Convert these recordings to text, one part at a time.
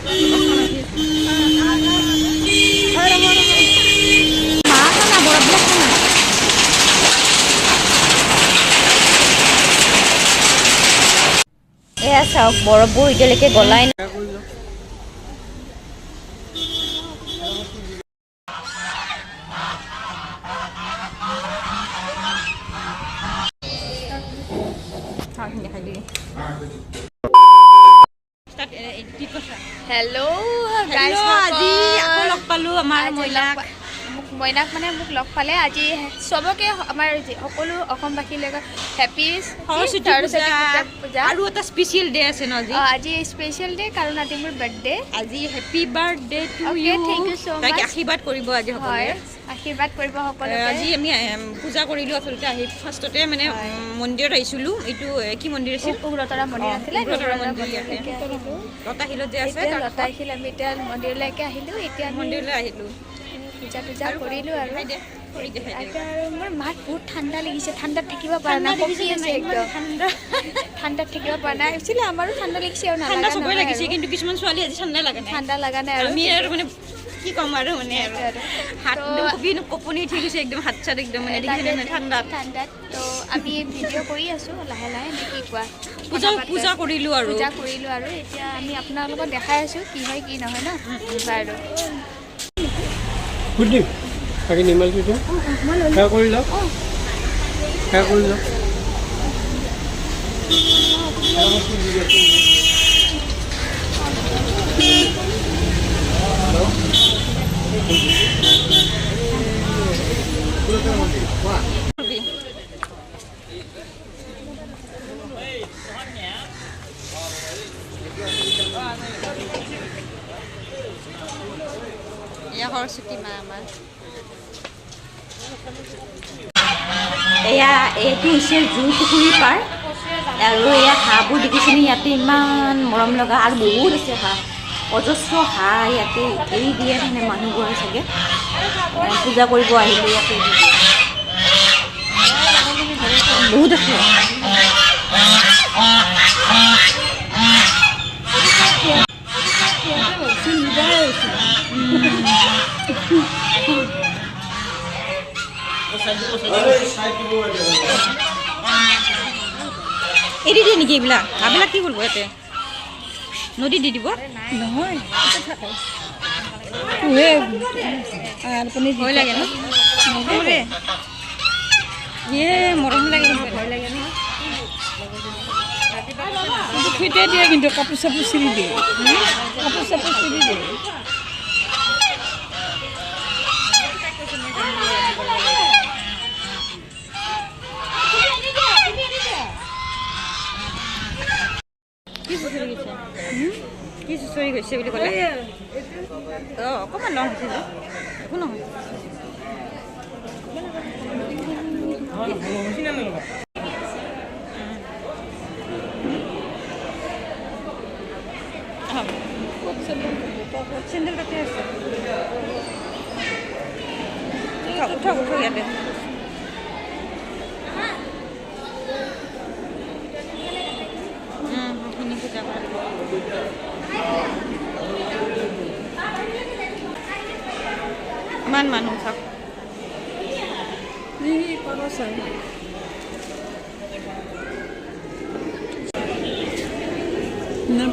এয়া চাওক বৰফবোৰ এতিয়ালৈকে গলাই নাই। হেল্ল' আজি আকৌ লগ পালো আমাৰ মইনাক মানে মোক লগ পালে আজি চবকে আমাৰ সকলো অসমবাসীৰ লগত হেপী সৰস্বতী পূজা আৰু এটা স্পেচিয়েল ডে আছে ন আজি স্পেচিয়েল ডে কাৰণ আজি মোৰ বাৰ্থডে। আজি happy birthday to you. Thank you so' তাইক মাচ। আশীৰ্বাদ কৰিব আজি সকলোৱে। আশীৰ্বাদ কৰিব সকলোকে। আজি আমি পূজা কৰিলোঁ আচলতে আহি ফাৰ্ষ্টতে মানে মন্দিৰত আহিছিলোঁ। এইটো কি মন্দিৰ আছিল? উগ্ৰতাৰা মন্দিৰ আছিলে। উগ্ৰতাৰা মন্দিৰ লতাশিলত যে আছে লতাশিল আমি এতিয়া মন্দিৰলৈকে আহিলোঁ। এতিয়া মন্দিৰলৈ আহিলোঁ, পূজা টুজা কৰিলোঁ আৰু মোৰ মাত বহুত ঠাণ্ডা লাগিছে। ঠাণ্ডাত থাকিব পৰা নাই, কঁপি আছে একদম। ঠাণ্ডাত থাকিব পৰা নাই। একচুৱেলি আমাৰো ঠাণ্ডা লাগিছে আৰু ঠাণ্ডা চবৰে লাগিছে, কিন্তু কিছুমান ছোৱালী আজি ঠাণ্ডা লগা নাই। ঠাণ্ডা লগা নাই আৰু আমি আৰু মানে কি ক'ম আৰু মানে হাত কঁপনি উঠি গৈছে একদম, হাত চাত একদম মানে ঠাণ্ডাত। তো আমি ভিডিঅ' কৰি আছোঁ লাহে লাহে, নে কি কোৱা? পূজা কৰিলোঁ আৰু এতিয়া আমি আপোনাৰ লগত দেখাই আছোঁ কি হয় কি নহয় ন। বাৰু গুড দিম বাকী নিৰ্মালটো এতিয়া সেয়া কৰি লওক, সেয়া কৰি লওক। এয়া সৰস্বতী মা আমাৰ। এয়া এইটো হৈছে জুপুখুৰী পাৰ আৰু এয়া হাঁহবোৰ দেখিছেনে? ইয়াতে ইমান মৰম লগা আৰু বহুত আছে হাঁহ, অজস্ৰ হাঁহ ইয়াতে এৰি দিয়ে মানে মানুহবোৰে চাগে পূজা কৰিব আহিলে ইয়াতে বহুত আছে। এৰি দিয়ে নেকি এইবিলাক? হাঁহবিলাক কি কৰিব ইয়াতে? নদী দি দিব নহয়, ভয় লাগে ন? মৰম লাগে, ভয় লাগে ন? ফিটাই দিয়ে কিন্তু কাপোৰ চাপোৰ চিৰি দিয়ে, কাপোৰ চাপোৰ চিৰি দিয়ে। কি চুচৰি গৈছে বুলি ক'লে? অঁ অকণমান লং হৈছে যে একো নহয়। চেণ্ডেল তাতে আছে, উঠক ইয়াতে। ইমান মানুহ চাওক,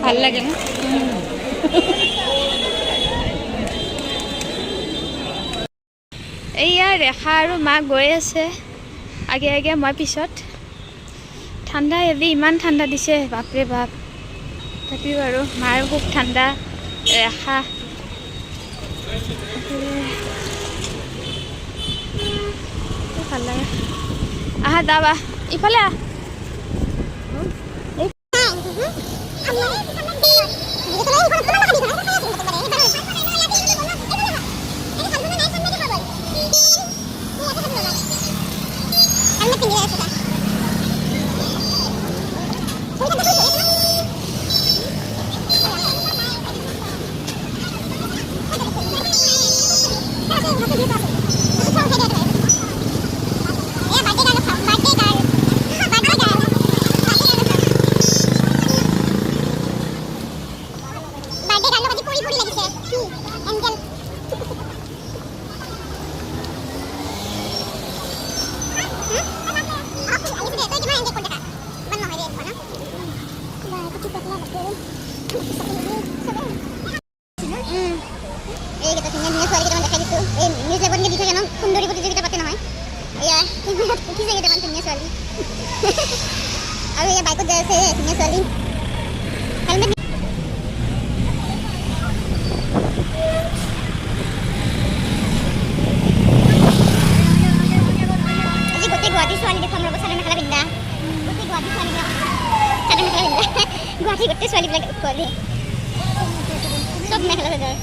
ভাল লাগে ন? এইয়া ৰেখা আৰু মা গৈ আছে আগে আগে, মই পিছত। ঠাণ্ডা এদি ইমান ঠাণ্ডা দিছে, বাপৰে বাপ। তথাপিও আৰু মাৰ খুব ঠাণ্ডা, ৰেখা ভাল লাগে। আহা দাবা ইফালে আহ। এই কেইটা ধুনীয়া ছোৱালী কেইটামান দেখাই দিছোঁ এই নিউজ লেবত দি থাকে ন সুন্দৰী প্ৰতিযোগিতা পাতে নহয় এয়া উঠিছে কেইটামান ধুনীয়া ছোৱালী আৰু এয়া বাইকত যাই আছে ধুনীয়া ছোৱালী হেলমেট আজি গোটেই গুৱাহাটীৰ ছোৱালী দেখুৱাম ৰ'ব চাদৰ মেখেলা পিন্ধা গোটেই গুৱাহাটীৰ ছোৱালীবিলাক চাদৰ মেখেলা পিন্ধা গুৱাহাটীৰ গোটেই ছোৱালীবিলাক ছোৱালী চব মেখেলা চাদৰ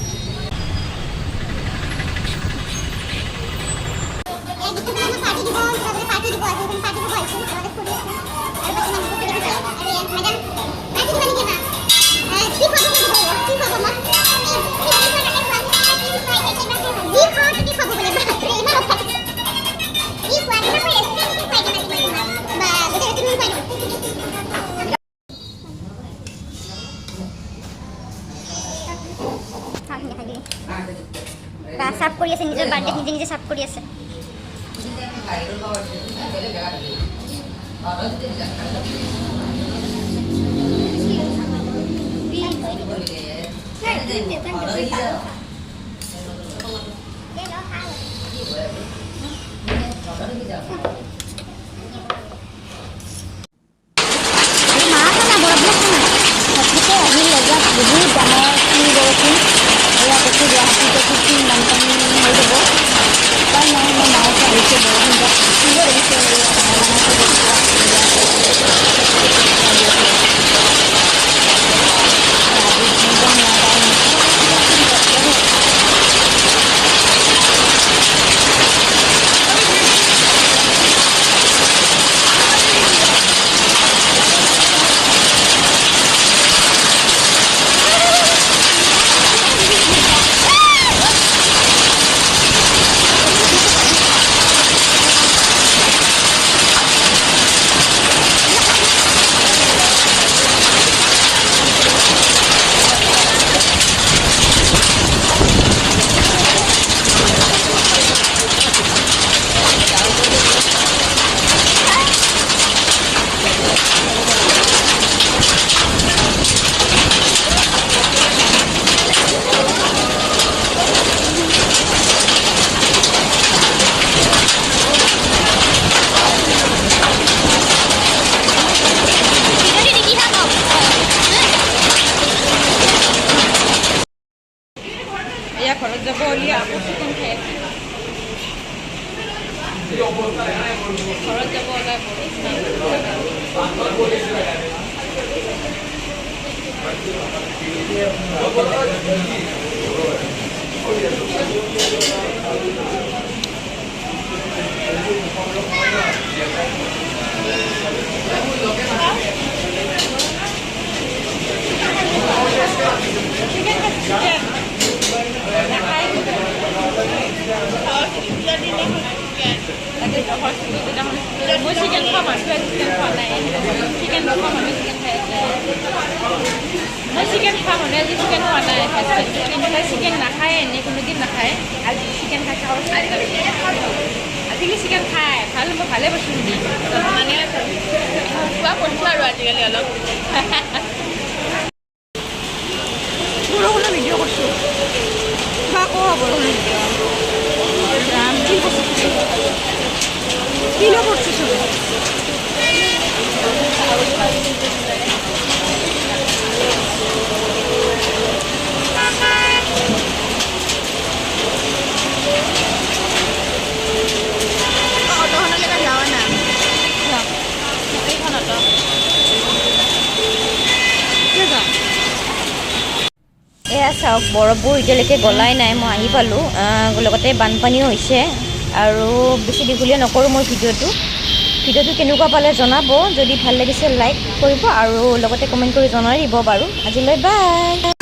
সাফ কৰি আছে নিজৰ বাৰ্থডে নিজে নিজে সাফ কৰি আছে ঘৰত যাব ওলিয়া আকৌ চিকেন খাই আছে ঘৰত যাব মই চিকেন খাম আৰু চিকেন খোৱা নাই চিকেন খাম আমি চিকেন খাই আছে মই চিকেন খাম মানে আজি চিকেন খোৱা নাই কিন্তু চিকেন নাখায় এনেই কোনোদিন নাখায় আজি চিকেন খাই খাওঁ আজিকালি চিকেন খায় ভাল মই ভালে পাইছোঁ মানে খোৱা কৰিছোঁ আৰু আজিকালি অলপ বৰষুণৰ ভিডিঅ' কৰিছোঁ কিবা আকৌ বৰষুণৰ ভিডিঅ' ৰাম কি কৰিছোঁ কিলো কৰছিস এয়া চাওক বৰফবোৰ এতিয়ালৈকে গলাই নাই মই আহি পালোঁ লগতে বানপানীও হৈছে আৰু বেছি দীঘলীয়া নকৰোঁ মই ভিডিঅ'টো কেনেকুৱা পালে জনাব যদি ভাল লাগিছে লাইক কৰিব আৰু লগতে কমেণ্ট কৰি জনাই দিব বাৰু আজিলৈ বাই